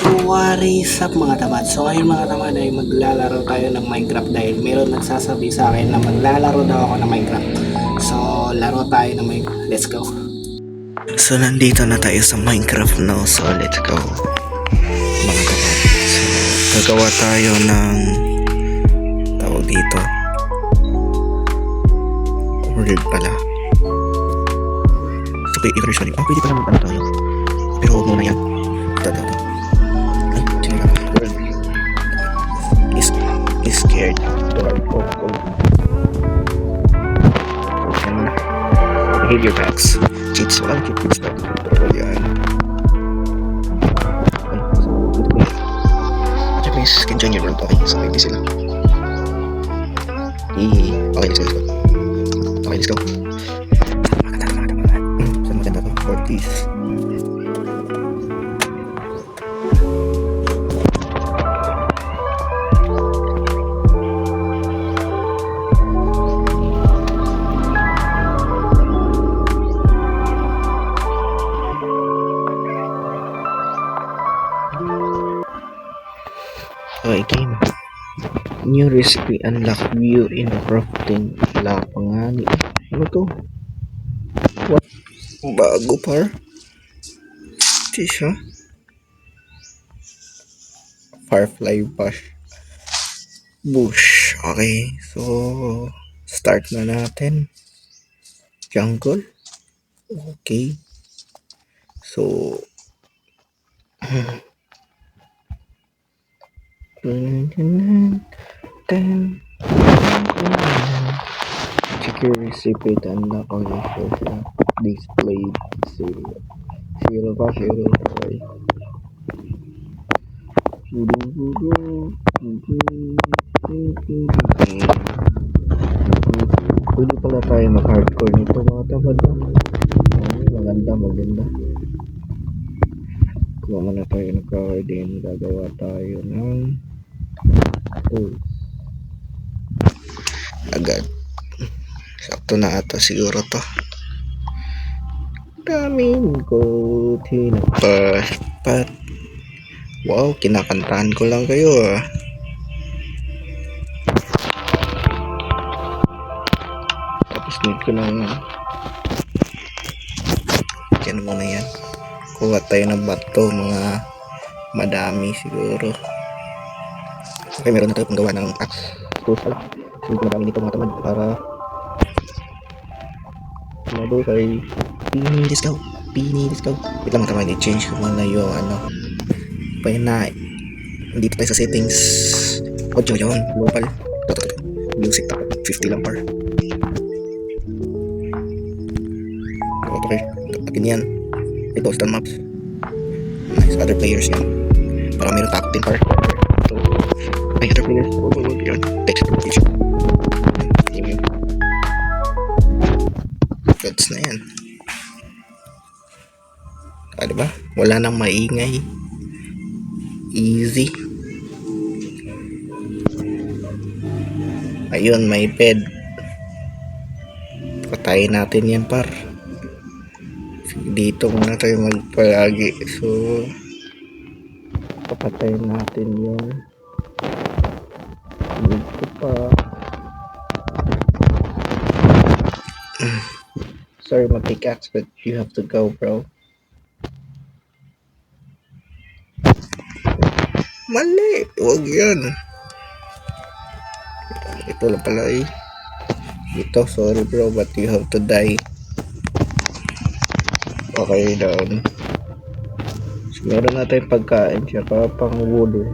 So what is up mga tamad? So ngayon mga tamad ay maglalaro tayo ng Minecraft dahil meron nagsasabi sa akin na maglalaro daw ako ng Minecraft. So laro tayo ng Minecraft. Let's go. So nandito na tayo sa Minecraft now. So let's go. Mga tamad. So gagawa tayo ng tawag dito. World pala. So usually, pwede pa naman tayo. Pero huwag muna yan. Ito. Is scared. Behavior packs. Cheats. Walang cheats na. Pero yan. Japanese can join your world. Okay, so hindi sila. Okay, let's go. Okay, let's go. Saan maganda to? 40s. Okay, game. New recipe unlock view in crafting. Wala pa nga ni. Ano to? What? Bago par? Ito siya. Firefly bush. Okay, so start na natin. Jungle. Okay. So check your recipe to unlock all the social displayed serial. Serial pa, serial. Okay. Pwede pala tayo mag-hardcore nito mga tamad na. Maganda. Kuha muna tayo ng cover din. Gagawa tayo ng tools. Agad. Sakto na ata siguro to. Daming ko tinapat. Wow, kinakantahan ko lang kayo ah. Tapos need ko ng yan muna yan. Kuha tayo ng bato, mga madami siguro. Okay, meron na tayo panggawa ng axe. Total. Hindi ko madami dito mga tamad para mado kay pini discount. Wait lang mga tamad, i-change ko muna yung ano. Pwede na dito tayo sa settings. Audio yun, local. Music tapos 50 lang par. Okay, tapatin yan. Ito sa maps. Nice, other players yan. Para meron takot din par. So, ay other players. Yun, text application. Email. Goods na yan. Diba? Wala nang maingay. Easy. Ayun, may bed. Patayin natin yan par. Dito muna tayo magpalagi. So papatayin natin yun. Dito pa. Sorry my pickaxe, but you have to go bro. Mali, huwag yan. Ito lang pala eh. Ito, sorry bro, but you have to die. Okay, down. So, meron na tayong pagkain siya, pang wood eh.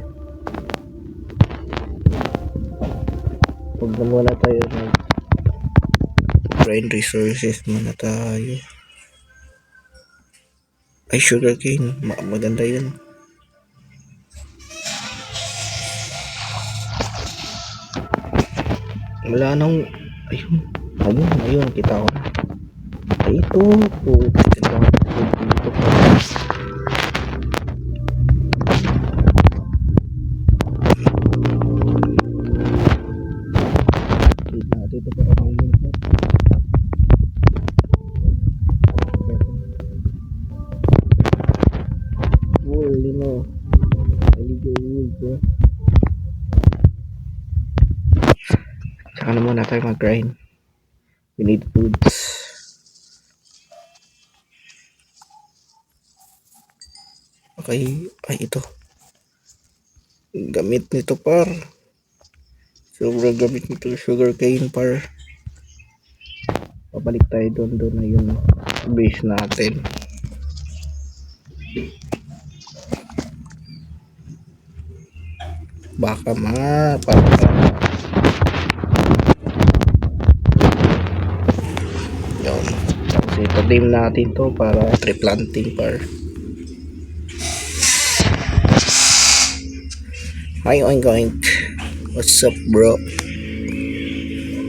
Huwag na muna tayo mag grind resources muna tayo. Ay, sugarcane, maganda yun. Wala nang ayun, kita ko na. Ay, ito para lino. bro. Tsaka na muna tayo mag-grind. We need foods. Okay, ay ito. Gamit nito par. Sobrang gamit nito sugar cane par. Pabalik tayo doon na yung base natin. Baka yun. Kasi itadim natin to para tree planting par. Hi oink oink. What's up bro?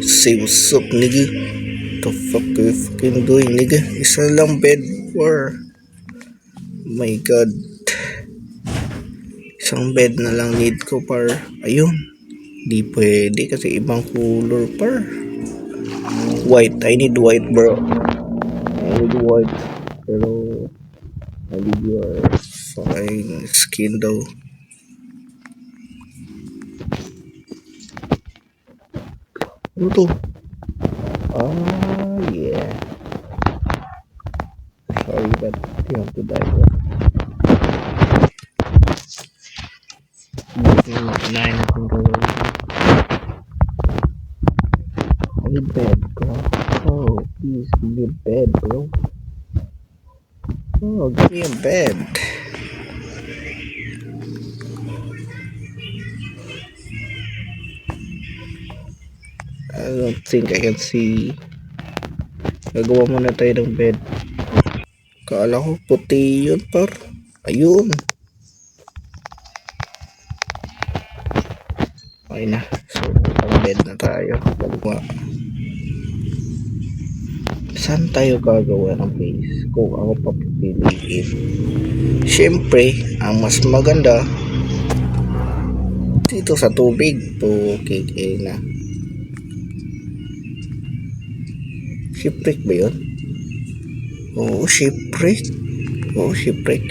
Say what's up nigga. The fuck you fucking doing nigga? Isa lang bed for. My god. Isang bed na lang need ko par. Ayun. Di pwede kasi ibang color par. White. I need white bro. I need white. Pero I need your fucking skin though. Ano to? Ah yeah. Sorry but you have to die bro. Nine natin gawin. I need bed bro. Oh please give me a bed bro. Oh give me a bed. I don't think I can see. Gagawa muna tayo ng bed. Kala ko puti yun par. Ayun. Okay na. So ang bed na tayo. Dalawa. Saan tayo gagawa ng base? Kung ako papipiliin. Siyempre, ang mas maganda dito sa tubig. Okay na. Shipwreck ba yun? Oo, shipwreck. Oo, shipwreck.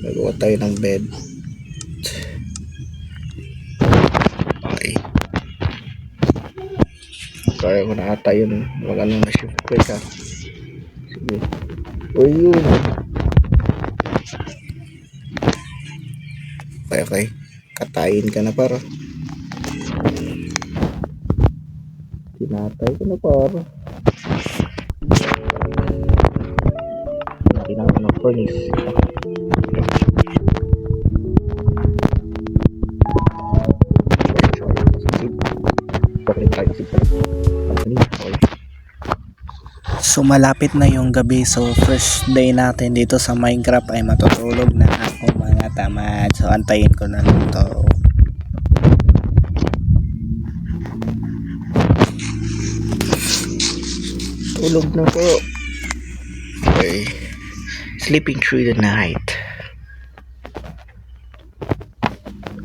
Gagawa tayo ng bed. Okay. Kaya ko na ata yun. Magano na shipwreck ha. Sige. O yun. Okay. Katayin ka na para. Tinatay ko na para. Tinatay ng furnace. So malapit na yung gabi, so first day natin dito sa Minecraft ay matutulog na ako mga tamad. So antayin ko na lang to. Tulog na po. Okay. Sleeping through the night.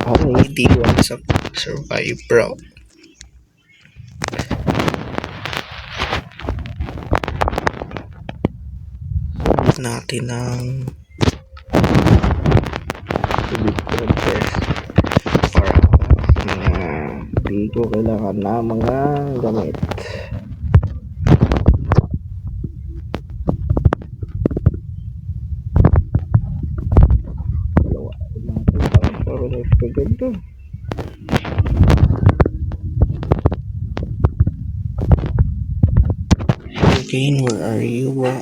Only the ones of survive bro. Natin ng tubig test para hindi ko kailangan na mga gamit. Dalawa natin para ganito. Jane, where are you bro?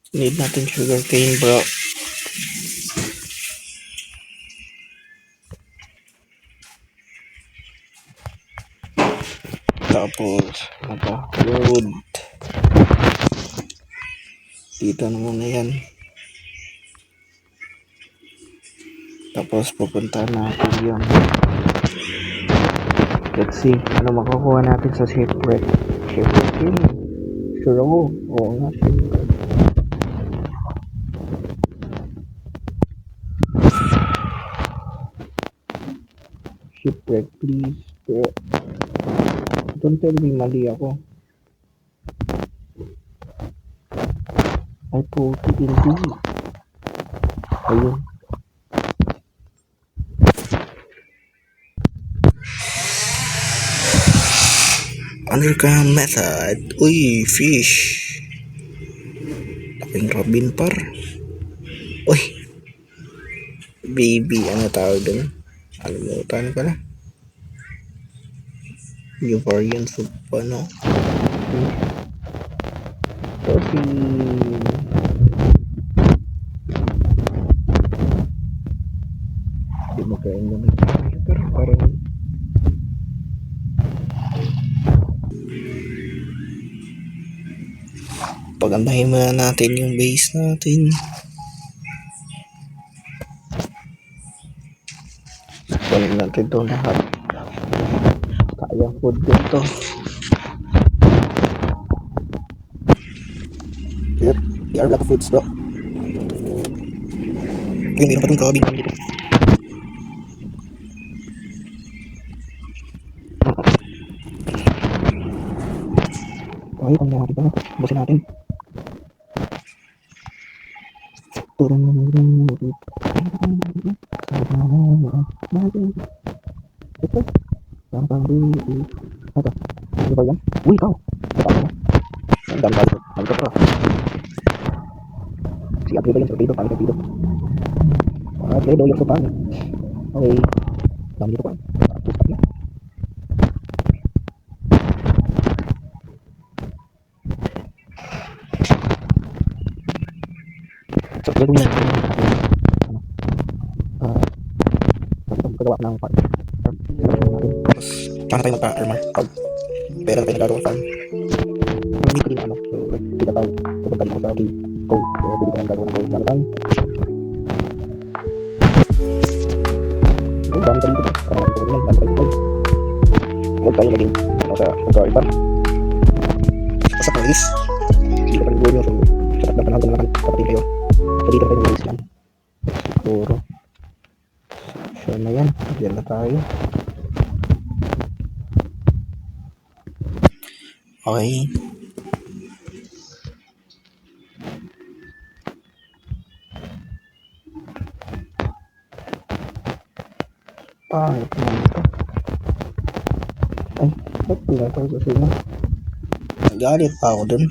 Need natin sugar cane bro. Tapos wood. Dito na muna yan. Tapos pupunta natin yun. Let's see ano makukuha natin sa shipwreck yun. Sure ako. Oo nga shipwreck please bro. Don't tell me mali ako. Ay puti, hindi. Ayun. Underground method. Uy, fish. Laking robin par. Uy. Baby, ano tawag dun? Alimutan ko na. Yung variant food pa, no? So, hindi mo kaya naman. Pero parang pagandahin muna natin yung base natin. Kunin natin ito lahat. Kayang food dito. Yep, we are black foods bro. Ay, meron pa itong kabing dito. Ay, ang lahat ito. Busin natin. Turang na dito. Ito. Parang dito. Ito. Ano ba yan? Uy, ikaw. Ito ako. Ang dami tayo. Ang ito pa. Si Abdi ba yung sorbido? Paano sorbido? Okay, doon yung sopan. Okay. Dami dito pa. Tapos na. So, gagawin natin. Gagawa ng farm. Tapos, paano tayo magpa-armor? Pera na tayo nagagawa farm. Hindi ko din ano. So, hindi na tayo pupunta dito sa cave. Go. So, hindi ko na gagawa ng go. Dami tayo. So, dami tayo dito. Dami tayo dito. Huwag tayo maging sa nagkawa sa palis. Hindi ka pa nag-uwi nyo. So, sa tatlong panahon ko naman kapatid kayo. So, dito tayo mag-uwi yan. Siguro. So, na yan. Diyan na tayo. Okay. Pangit naman ito. Ay, ba't pinatay ko sila? Nagalit pa ako dun.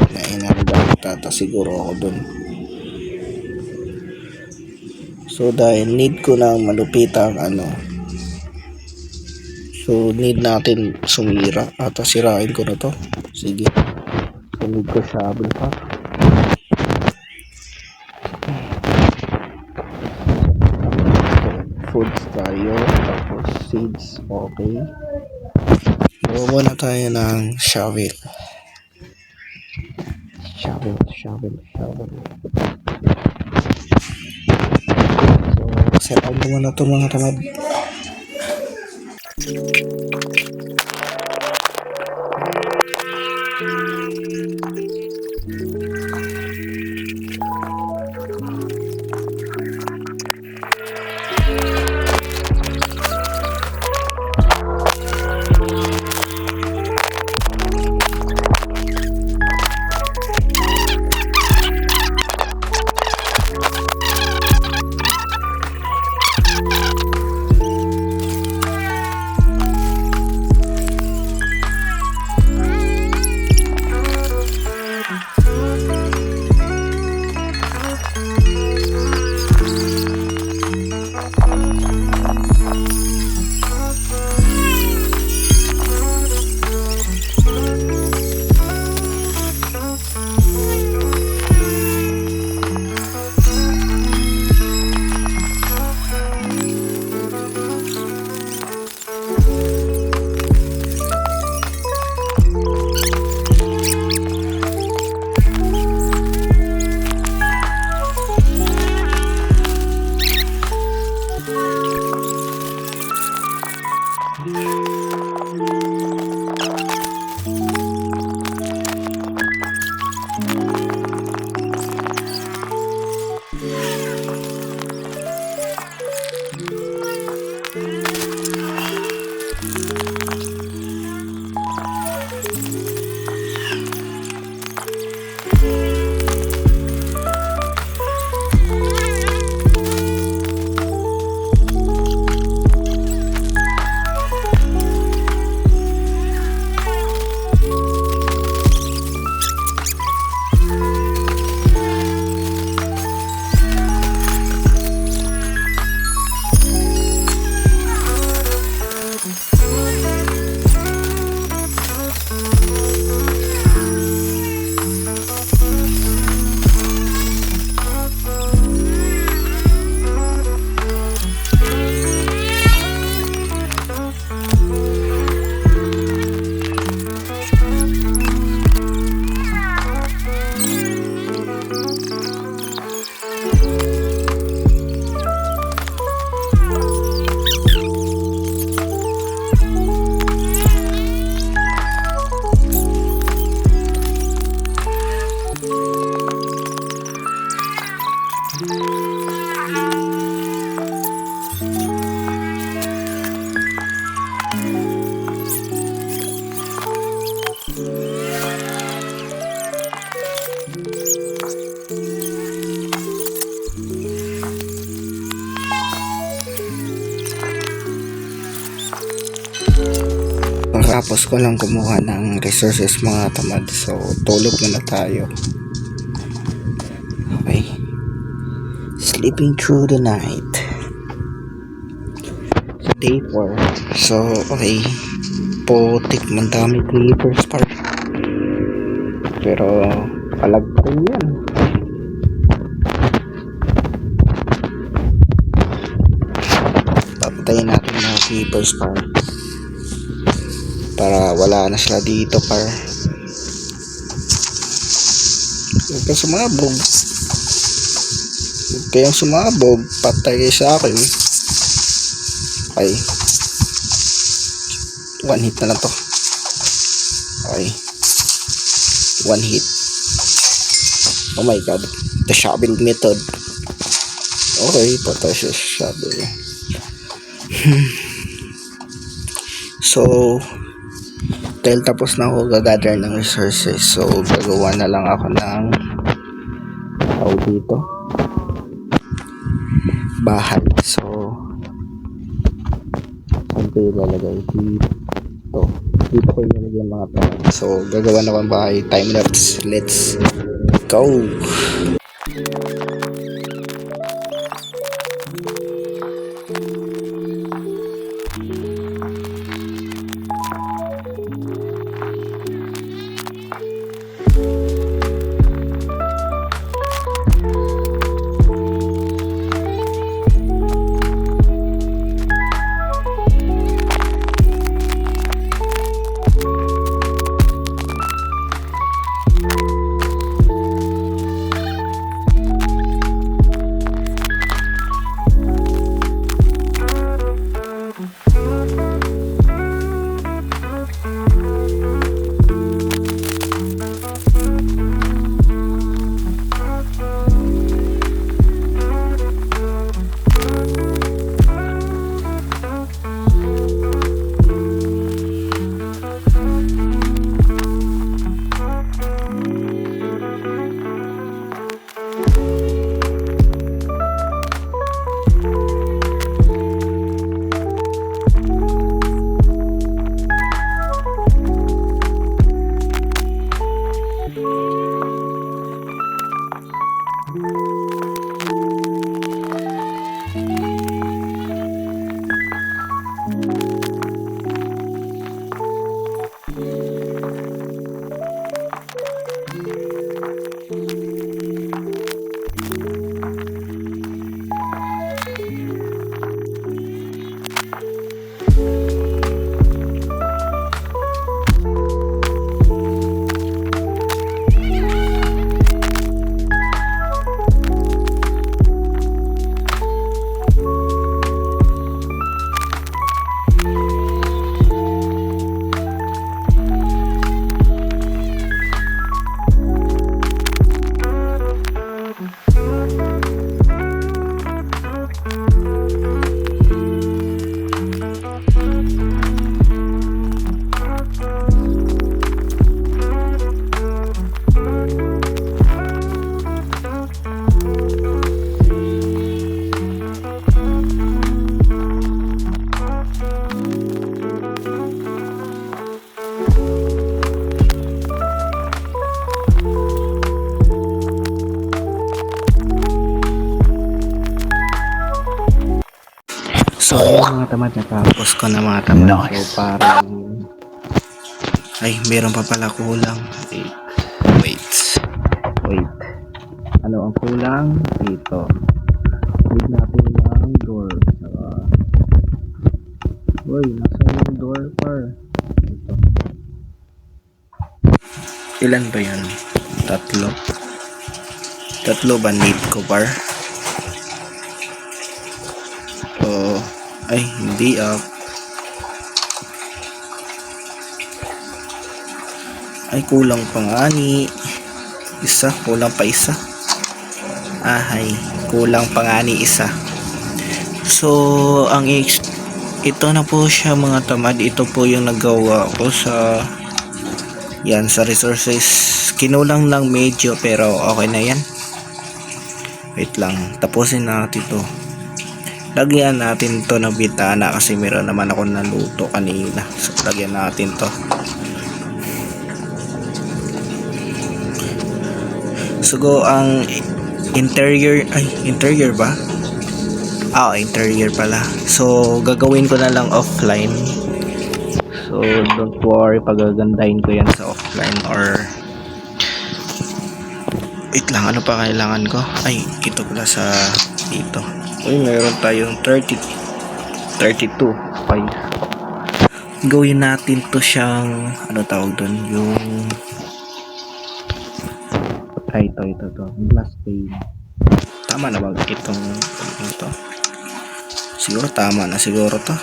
Nainagalit ata siguro ako dun. So, dahil need ko na malupitang ano. So, need natin sumira. At sirain ko na to. Sige. So, need ko shovel pa. Foods tayo. Tapos seeds. Okay. Buo na tayo ng shovel. Shovel. So, set up naman na ito mga tamad. Kakatapos ko lang kumuha ng resources mga tamad. So tulog muna tayo. Okay. Sleeping through the night. Day 4. So okay. Putik man dami creepers par. Pero palag pa rin yan. Papatayin natin mga creepers par. Para wala na sila dito par. Huwag kang sumabog. Huwag kayong sumabog. Patay kayo sa akin. Okay. One hit na lang to. Okay. One hit. Oh my god. The shovel method. Okay. Patay siya sa shovel. So dahil tapos na ako gagather ng resources, so gagawa na lang ako ng dito bahay. So saan ko ilalagay? Dito ko ilalagay mga tayo. So gagawa na akong bahay. Time lapse. Let's go. So ayun mga tamad, natapos ko na mga tamad. Nice. So parang ay meron pa pala kulang. Wait. Ano ang kulang? Dito. Need natin ng door. Nasa yung door par. Dito. Ilan ba yan? Tatlo ba need ko par? Ay, hindi ay kulang pa nga ni isa, kulang pa isa. Kulang pa nga ni isa. So ito na po siya mga tamad. Ito po yung nagawa ko sa sa resources. Kinulang lang medyo pero okay na yan. Wait lang, tapusin natin ito. Lagyan natin to ng bitana kasi meron naman ako naluto kanina. So lagyan natin to. So ang interior ba? Interior pala. So gagawin ko na lang offline. So don't worry, pagagandahin ko yan sa offline or wait lang, ano pa kailangan ko? Ito pala sa dito. Meron tayong 32 okay. Gawin natin to siyang ano tawag doon, yung ito glass pane. Tama na ba itong ito? Siguro tama na siguro to.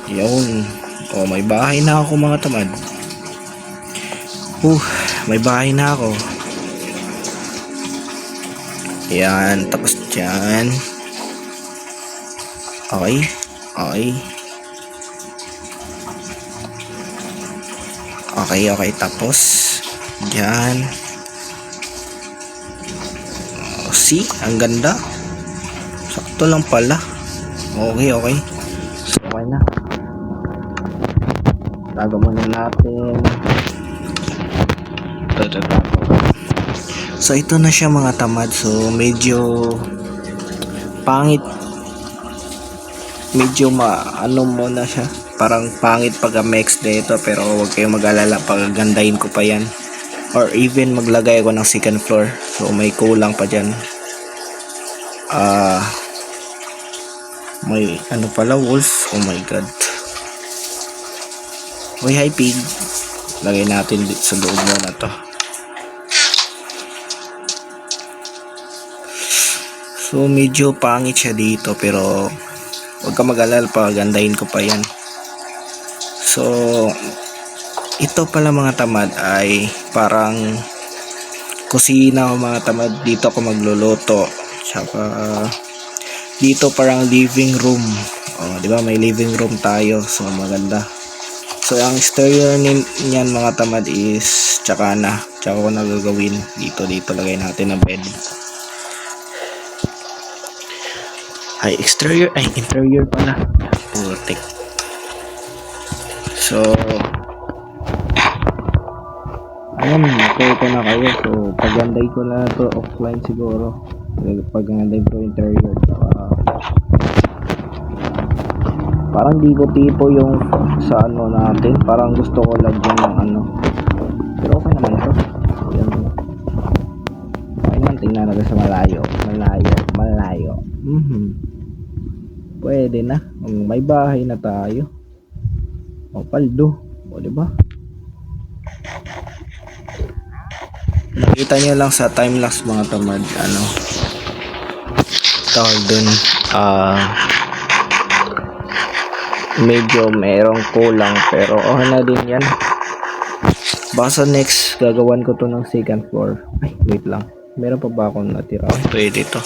Yun. May bahay na ako mga tamad. May bahay na ako. Yan, tapos dyan. Okay. Okay, tapos dyan. See? Ang ganda. Sakto lang pala. Okay. So, okay na. Tago muna natin. So ito na siya mga tamad. So medyo pangit. Medyo ano mo na siya. Parang pangit pag mix dito, pero huwag kayong mag-alala, pagagandahin ko pa yan. Or even maglagay ako ng second floor. So may kulang pa dyan. May ano pala, walls. Oh my god. Hi pig. Lagay natin sa loob muna to. So medyo pangit siya dito, pero huwag ka mag-alala, pagandahin ko pa yan. So ito pala mga tamad ay parang kusina mga tamad. Dito ako magluluto. Tsaka dito parang living room. Di ba may living room tayo, so maganda. So ang exterior niyan mga tamad is tsaka ko na gagawin. Dito lagay natin ang bed. Interior pala. Putik. So ayan, okay ko na kayo. So paganday ko na to offline siguro. Paganday ko interior. Parang di ko tipo yung sa ano natin. Parang gusto ko lagyan ng ano. Pero okay naman ito. Okay naman, tingnan natin sa malayo. Pwede na. May bahay na tayo. Paldo. Diba? Nakita nyo lang sa time-lapse mga tamad. Tawag dun. Medyo merong kulang, pero okay na din yan. Basta next, gagawan ko to ng second floor. Wait lang. Meron pa ba akong natira? Pwede to.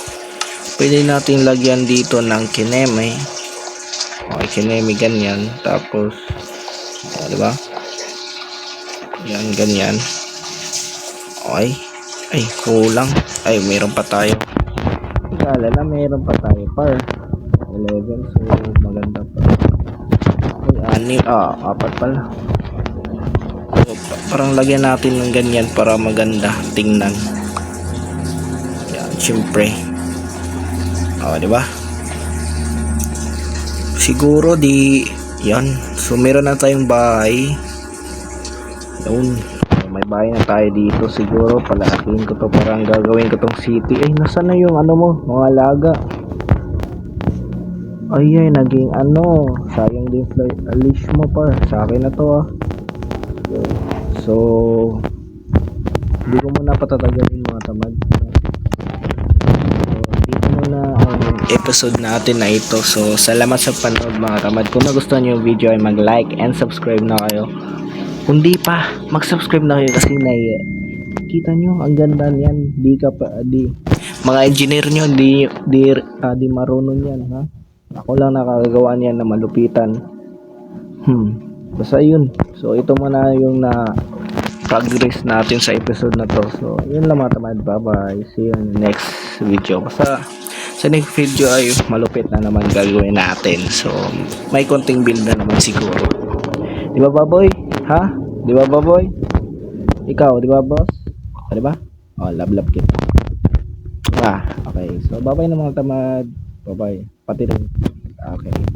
Pwede natin lagyan dito ng kineme. Kineme ganyan. Tapos, diba? Yan, ganyan. Okay. Kulang. Meron pa tayo. Alala, meron pa tayo. Par 11. So, maganda pa. Apat pala. So, parang lagyan natin ng ganyan para maganda tingnan. Yan, syempre. Diba? Siguro yan. So meron na tayong bahay. Yun. May bahay na tayo dito. Siguro palakihin ko to, parang gagawin ko tong city. Nasaan na yung ano mo? Mga alaga. Naging sayang din leash mo par. Sa akin na to So hindi ko muna patatagalin mga tamad. Dito muna ang episode natin na ito. So salamat sa panood mga tamad. Kung nagustuhan nyo yung video ay mag-like and subscribe na kayo. Kung di pa, mag-subscribe na kayo kasi kita nyo ang ganda niyan. Mga engineer nyo di marunong yan ha. Ako lang nakakagawa niyan na malupitan. Basta yun. So ito muna yung progress natin sa episode na to. So yun lang mga tamad. Bye bye. See you in the next video. Basta Sa next video ay malupit na naman gagawin natin. So, may konting build na naman siguro. Di ba, Baboy? Ha? Di ba, Baboy? Ikaw, di ba, boss? O, di ba? O, love kita. Okay. So, bye-bye na mga tamad. Bye-bye. Pati rin. Okay.